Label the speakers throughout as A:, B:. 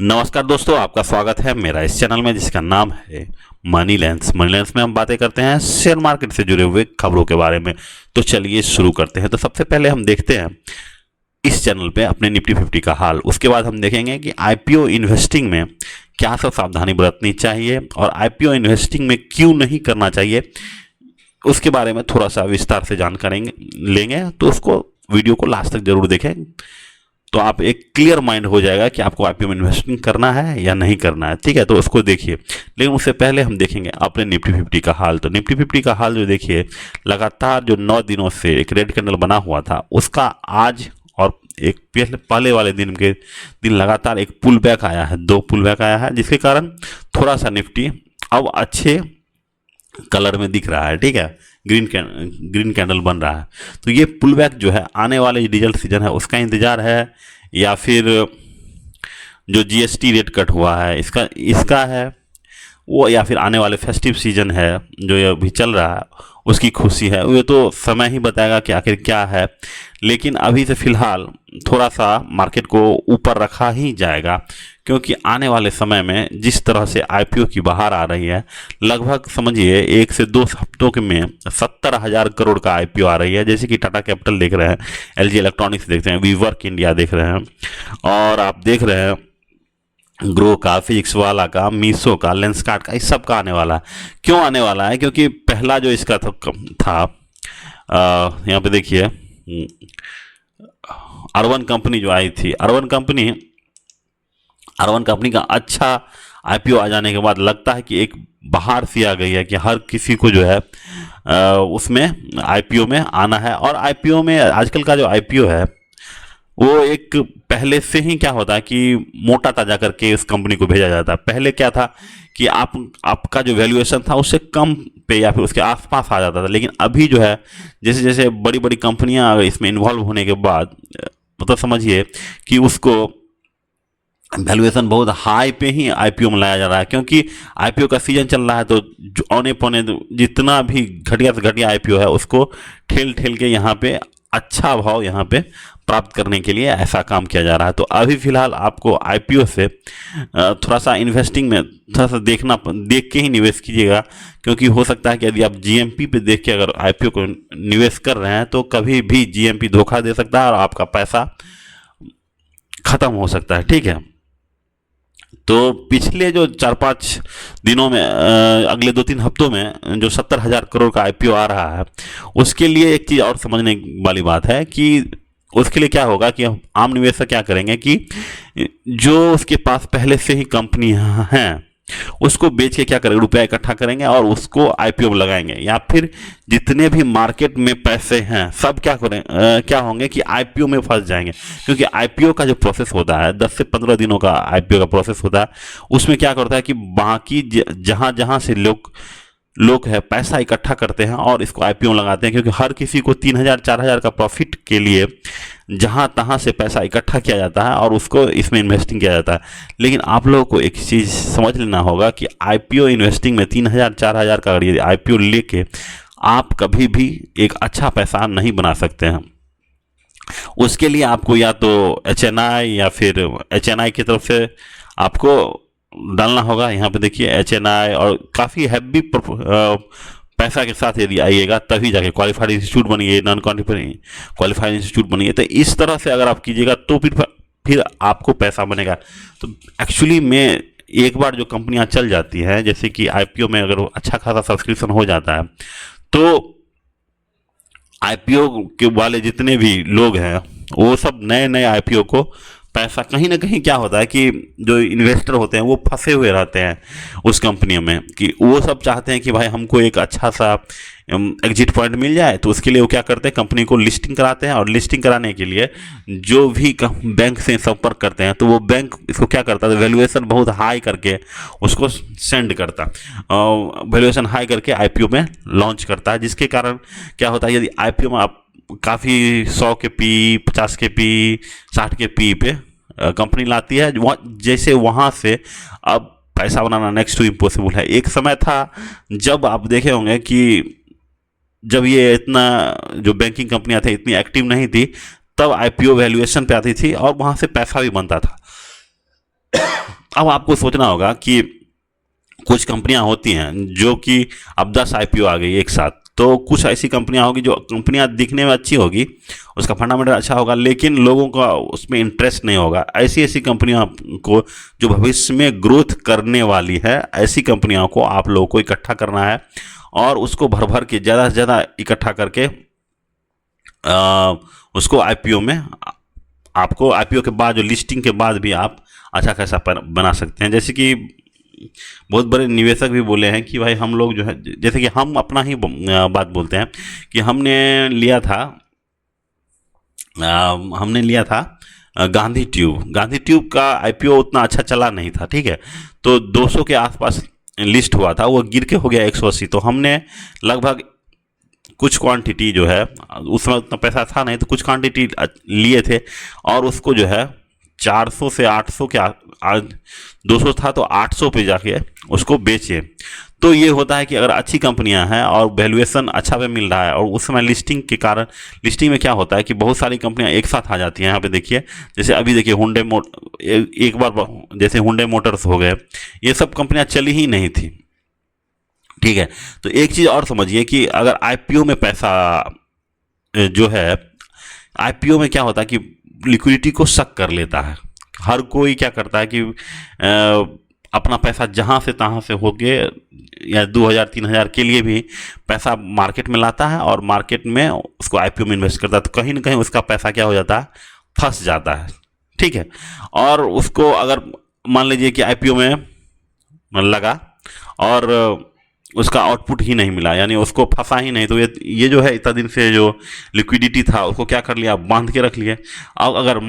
A: नमस्कार दोस्तों, आपका स्वागत है मेरा इस चैनल में जिसका नाम है मनी लेंस। मनी लेंस में हम बातें करते हैं शेयर मार्केट से जुड़े हुए खबरों के बारे में। तो चलिए शुरू करते हैं। तो सबसे पहले हम देखते हैं इस चैनल पे अपने निफ्टी 50 का हाल। उसके बाद हम देखेंगे कि आईपीओ इन्वेस्टिंग में क्या सब सावधानी बरतनी चाहिए और आईपीओ इन्वेस्टिंग में क्यों नहीं करना चाहिए, उसके बारे में थोड़ा सा विस्तार से जानकारी लेंगे। तो उसको वीडियो को लास्ट तक जरूर देखें, तो आप एक क्लियर माइंड हो जाएगा कि आपको आईपीओ में इन्वेस्टिंग करना है या नहीं करना है। ठीक है, तो उसको देखिए। लेकिन उससे पहले हम देखेंगे अपने निफ्टी 50 का हाल। तो निफ्टी 50 का हाल जो देखिए, लगातार जो 9 दिनों से एक रेड कैंडल बना हुआ था, उसका आज और एक पहले वाले दिन लगातार एक पुल बैक आया है, 2 पुल बैक आया है, जिसके कारण थोड़ा सा निफ्टी अब अच्छे कलर में दिख रहा है। ठीक है, ग्रीन कैंडल बन रहा है। तो ये पुल बैक जो है आने वाले रिजल्ट सीजन है उसका इंतजार है, या फिर जो जीएसटी रेट कट हुआ है इसका है वो, या फिर आने वाले फेस्टिव सीजन है जो ये अभी चल रहा है उसकी खुशी है। ये तो समय ही बताएगा कि आखिर क्या है। लेकिन अभी से फिलहाल थोड़ा सा मार्केट को ऊपर रखा ही जाएगा, क्योंकि आने वाले समय में जिस तरह से आईपीओ की बहार आ रही है, लगभग समझिए 1 से 2 हफ्तों के में 70,000 करोड़ का आईपीओ आ रही है। जैसे कि टाटा कैपिटल देख रहे हैं, एलजी इलेक्ट्रॉनिक्स देख रहे हैं, वीवर्क इंडिया देख रहे हैं, और आप देख रहे हैं ग्रो का, फिजिक्स वाला का, मीशो का, लेंसकार्ट का, इस सब का आने वाला है। क्यों आने वाला है? क्योंकि पहला जो इसका था यहाँ पे देखिए, अर्बन कंपनी जो आई थी, अर्बन कंपनी का अच्छा आईपीओ आ जाने के बाद लगता है कि एक बहार सी आ गई है कि हर किसी को जो है उसमें आईपीओ में आना है। और आईपीओ में आजकल का जो आईपीओ है वो एक पहले से ही क्या होता है कि मोटा ताजा करके इस कंपनी को भेजा जाता है। पहले क्या था कि आपका जो वैल्यूएशन था उससे कम पे या फिर उसके आसपास आ जाता था। लेकिन अभी जो है जैसे जैसे बड़ी बड़ी कंपनियां इसमें इन्वॉल्व होने के बाद, मतलब समझिए कि उसको वैल्यूएशन बहुत हाई पे ही आईपीओ में लाया जा रहा है, क्योंकि आईपीओ का सीजन चल रहा है। तो औने पौने जितना भी घटिया से घटिया आईपीओ है उसको ठेल ठेल के यहाँ पे अच्छा भाव यहाँ पे प्राप्त करने के लिए ऐसा काम किया जा रहा है। तो अभी फिलहाल आपको आईपीओ से थोड़ा सा इन्वेस्टिंग में थोड़ा सा देख के ही निवेश कीजिएगा, क्योंकि हो सकता है कि यदि आप जीएमपी पे देख के अगर आईपीओ को निवेश कर रहे हैं तो कभी भी जीएमपी धोखा दे सकता है और आपका पैसा खत्म हो सकता है। ठीक है, तो पिछले जो 4-5 दिनों में अगले 2-3 हफ्तों में जो 70,000 करोड़ का आईपीओ आ रहा है, उसके लिए एक चीज़ और समझने वाली बात है कि उसके लिए क्या होगा कि आम निवेशक क्या करेंगे कि जो उसके पास पहले से ही कंपनियां हैं उसको बेच के क्या करेंगे, रुपया इकट्ठा करेंगे और उसको आईपीओ में लगाएंगे। या फिर जितने भी मार्केट में पैसे हैं सब क्या होंगे कि आईपीओ में फंस जाएंगे, क्योंकि आईपीओ का जो प्रोसेस होता है 10 से 15 दिनों का आईपीओ का प्रोसेस होता है। उसमें क्या करता है कि बाकी जहां जहां से लोग है पैसा इकट्ठा करते हैं और इसको आईपीओ लगाते हैं, क्योंकि हर किसी को 3,000-4,000 का प्रॉफिट के लिए जहां तहां से पैसा इकट्ठा किया जाता है और उसको इसमें इन्वेस्टिंग किया जाता है। लेकिन आप लोगों को एक चीज़ समझ लेना होगा कि आईपीओ इन्वेस्टिंग में 3,000-4,000 का अगर आईपीओ लेके आप कभी भी एक अच्छा पैसा नहीं बना सकते हैं। उसके लिए आपको या तो एचएनआई या फिर एचएनआई की तरफ से आपको डालना होगा। यहाँ पे देखिए एचएनआई, और काफ़ी हैवी पैसा के साथ यदि आइएगा तभी जाके क्वालिफाइड इंस्टीट्यूट बनिए, नॉन क्वालिफाइड इंस्टीट्यूट बनिए। तो इस तरह से अगर आप कीजिएगा तो फिर आपको पैसा बनेगा। तो एक्चुअली में एक बार जो कंपनियां चल जाती हैं, जैसे कि आईपीओ में अगर अच्छा खासा सब्सक्रिप्शन हो जाता है, तो आईपीओ के वाले जितने भी लोग हैं वो सब नए नए आईपीओ को पैसा, कहीं ना कहीं क्या होता है कि जो इन्वेस्टर होते हैं वो फंसे हुए रहते हैं उस कंपनियों में, कि वो सब चाहते हैं कि भाई हमको एक अच्छा सा एग्जिट पॉइंट मिल जाए। तो उसके लिए वो क्या करते हैं, कंपनी को लिस्टिंग कराते हैं, और लिस्टिंग कराने के लिए जो भी बैंक से संपर्क करते हैं तो वो बैंक इसको क्या करता है, वैल्यूएशन बहुत हाई करके उसको सेंड करता है, वैल्यूएशन हाई करके आईपीओ में लॉन्च करता है। जिसके कारण क्या होता है, यदि आईपीओ में आप काफ़ी 100 के पी, 50 के पी, 60 के पी पे कंपनी लाती है, जैसे वहाँ से अब पैसा बनाना नेक्स्ट टू इम्पॉसिबल है। एक समय था जब आप देखे होंगे कि जब ये इतना जो बैंकिंग कंपनियां थी इतनी एक्टिव नहीं थी, तब आईपीओ वैल्यूएशन पे आती थी और वहाँ से पैसा भी बनता था। अब आपको सोचना होगा कि कुछ कंपनियां होती हैं जो कि अब 10 आईपीओ आ गई एक साथ, तो कुछ ऐसी कंपनियां होगी जो कंपनियां दिखने में अच्छी होगी, उसका फंडामेंटल अच्छा होगा, लेकिन लोगों का उसमें इंटरेस्ट नहीं होगा। ऐसी ऐसी कंपनियों को जो भविष्य में ग्रोथ करने वाली है, ऐसी कंपनियों को आप लोगों को इकट्ठा करना है और उसको भर भर के ज़्यादा से ज़्यादा इकट्ठा करके उसको आईपीओ में, आपको आईपीओ के बाद जो लिस्टिंग के बाद भी आप अच्छा खासा बना सकते हैं। जैसे कि बहुत बड़े निवेशक भी बोले हैं कि भाई हम लोग जो है, जैसे कि हम अपना ही बात बोलते हैं कि हमने लिया था गांधी ट्यूब का आईपीओ उतना अच्छा चला नहीं था, ठीक है, तो 200 के आसपास लिस्ट हुआ था, वो गिर के हो गया 180। तो हमने लगभग कुछ क्वांटिटी जो है, उसमें उतना पैसा था नहीं, तो कुछ क्वांटिटी लिए थे और उसको जो है 400 से 800 के आज 200 था तो 800 पे जाके उसको बेचे। तो ये होता है कि अगर अच्छी कंपनियां हैं और वैल्यूएशन अच्छा पे मिल रहा है, और उस समय लिस्टिंग के कारण, लिस्टिंग में क्या होता है कि बहुत सारी कंपनियां एक साथ आ जाती हैं। यहाँ पे देखिए, जैसे अभी देखिए एक बार जैसे हुंडई मोटर्स हो गए, ये सब कंपनियां चली ही नहीं थी, ठीक है। तो एक चीज़ और समझिए कि अगर आईपीओ में पैसा जो है, आईपीओ में क्या होता है कि लिक्विडिटी को शक कर लेता है। हर कोई क्या करता है कि अपना पैसा जहाँ से तहाँ से होके या 2000-3000 के लिए भी पैसा मार्केट में लाता है और मार्केट में उसको आईपीओ में इन्वेस्ट करता है, तो कहीं ना कहीं उसका पैसा क्या हो जाता है, फंस जाता है, ठीक है। और उसको अगर मान लीजिए कि आईपीओ में लगा और उसका आउटपुट ही नहीं मिला, यानी उसको फंसा ही नहीं, तो ये जो है इतना दिन से जो लिक्विडिटी था उसको क्या कर लिया, बांध के रख लिया। अब अगर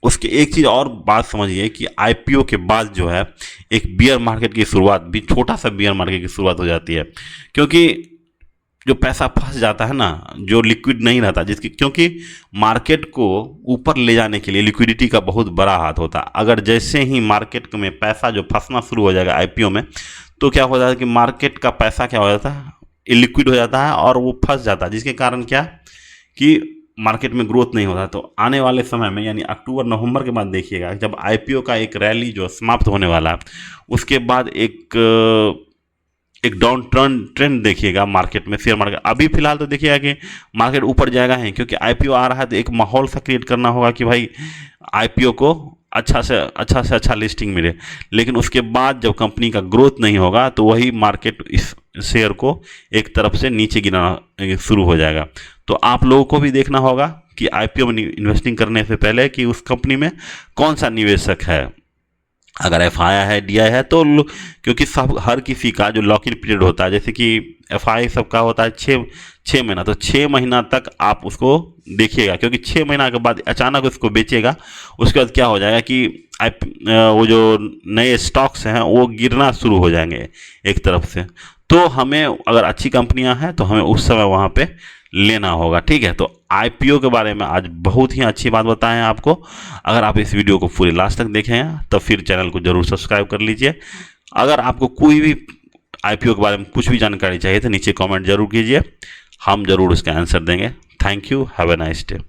A: उसके एक चीज़ और बात समझिए कि आईपीओ के बाद जो है एक बियर मार्केट की शुरुआत भी, छोटा सा बियर मार्केट की शुरुआत हो जाती है, क्योंकि जो पैसा फंस जाता है ना, जो लिक्विड नहीं रहता, क्योंकि मार्केट को ऊपर ले जाने के लिए लिक्विडिटी का बहुत बड़ा हाथ होता है। अगर जैसे ही मार्केट में पैसा जो फंसना शुरू हो जाएगा आईपीओ में, तो क्या हो जाता है कि मार्केट का पैसा क्या हो जाता है, इलिक्विड हो जाता है और वो फंस जाता है, जिसके कारण क्या कि मार्केट में ग्रोथ नहीं होता। तो आने वाले समय में, यानी अक्टूबर नवंबर के बाद देखिएगा, जब आईपीओ का एक रैली जो समाप्त होने वाला है, उसके बाद एक डाउन ट्रेंड देखिएगा मार्केट में, शेयर मार्केट। अभी फिलहाल तो देखिएगा कि मार्केट ऊपर जाएगा ही, क्योंकि आईपीओ आ रहा है, तो एक माहौल सा क्रिएट करना होगा कि भाई आईपीओ को अच्छा से अच्छा लिस्टिंग मिले। लेकिन उसके बाद जब कंपनी का ग्रोथ नहीं होगा, तो वही मार्केट इस शेयर को एक तरफ से नीचे गिराना शुरू हो जाएगा। तो आप लोगों को भी देखना होगा कि आईपीओ में इन्वेस्टिंग करने से पहले कि उस कंपनी में कौन सा निवेशक है, अगर एफआई है, डीआई है, तो क्योंकि सब हर किसी का जो लॉक इन पीरियड होता है, जैसे कि एफआई सबका होता है 6 महीना, तो 6 महीना तक आप उसको देखिएगा, क्योंकि 6 महीना के बाद अचानक उसको बेचेगा, उसके बाद क्या हो जाएगा कि वो जो नए स्टॉक्स हैं वो गिरना शुरू हो जाएंगे एक तरफ से। तो हमें अगर अच्छी कंपनियां हैं तो हमें उस समय वहाँ पे लेना होगा, ठीक है। तो आईपीओ के बारे में आज बहुत ही अच्छी बात बताएं हैं आपको। अगर आप इस वीडियो को पूरे लास्ट तक देखें हैं तो फिर चैनल को जरूर सब्सक्राइब कर लीजिए। अगर आपको कोई भी आईपीओ के बारे में कुछ भी जानकारी चाहिए तो नीचे कमेंट जरूर कीजिए, हम जरूर उसका आंसर देंगे। Thank you, have a nice day.